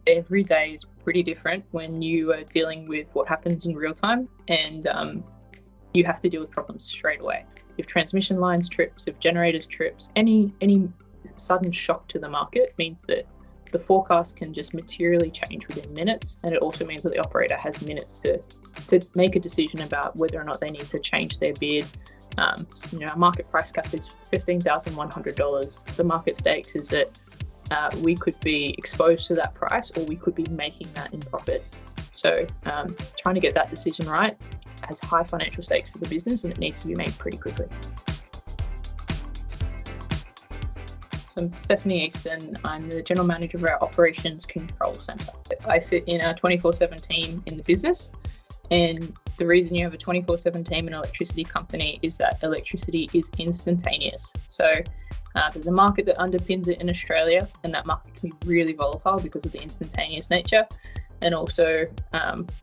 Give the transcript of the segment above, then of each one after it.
Every day is pretty different when you are dealing with what happens in real time, and you have to deal with problems straight away. If transmission lines trips, if generators trips, any sudden shock to the market means that the forecast can just materially change within minutes, and it also means that the operator has minutes to make a decision about whether or not they need to change their bid. Our market price cap is $15,100. The market stakes is that we could be exposed to that price, or we could be making that in profit. So trying to get that decision right has high financial stakes for the business, and it needs to be made pretty quickly. So I'm Stephanie Easton. I'm the General Manager of our Operations Control Centre. I sit in our 24/7 team in the business, and the reason you have a 24/7 team in an electricity company is that electricity is instantaneous. So there's a market that underpins it in Australia, and that market can be really volatile because of the instantaneous nature. And also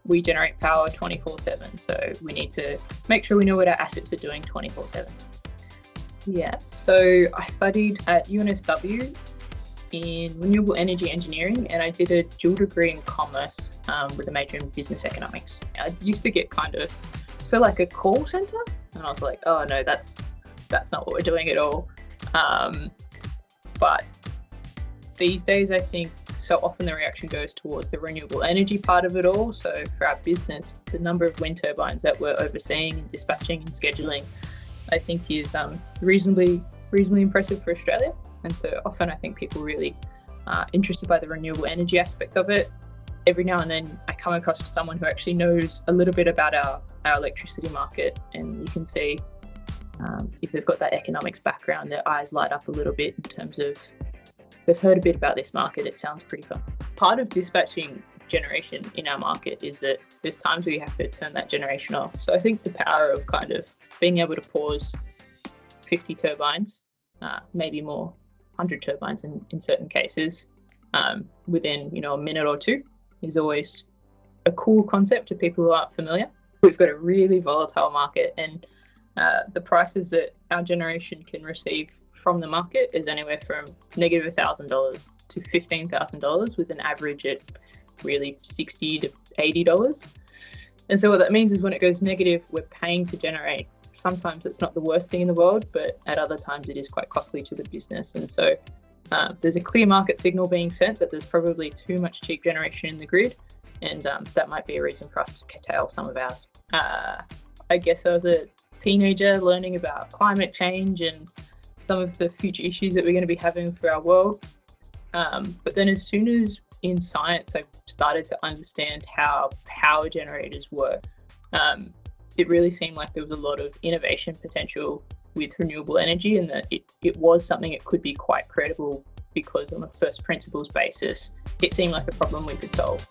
we generate power 24/7, so we need to make sure we know what our assets are doing 24/7. Yeah, so I studied at UNSW in Renewable Energy Engineering, and I did a dual degree in commerce with a major in business economics. I used to get like a call center, and I was like, oh no, that's not what we're doing at all. But these days, I think so often the reaction goes towards the renewable energy part of it all. So for our business, the number of wind turbines that we're overseeing and dispatching and scheduling, I think is reasonably impressive for Australia. And so often I think people really are interested by the renewable energy aspect of it. Every now and then I come across someone who actually knows a little bit about our electricity market, and you can see if they've got that economics background, their eyes light up a little bit in terms of they've heard a bit about this market. It sounds pretty fun. Part of dispatching generation in our market is that there's times where you have to turn that generation off. So I think the power of kind of being able to pause 50 turbines, maybe more, 100 turbines in certain cases, within a minute or two is always a cool concept to people who aren't familiar. We've got a really volatile market, and the prices that our generation can receive from the market is anywhere from negative $1,000 to $15,000, with an average at really $60 to $80. And so what that means is when it goes negative, we're paying to generate. Sometimes it's not the worst thing in the world, but at other times it is quite costly to the business. And so there's a clear market signal being sent that there's probably too much cheap generation in the grid, and that might be a reason for us to curtail some of ours. I guess I was a teenager learning about climate change and some of the future issues that we're going to be having for our world. But then as soon as in science I started to understand how power generators work, it really seemed like there was a lot of innovation potential with renewable energy, and that it was something that could be quite credible, because on a first principles basis, it seemed like a problem we could solve.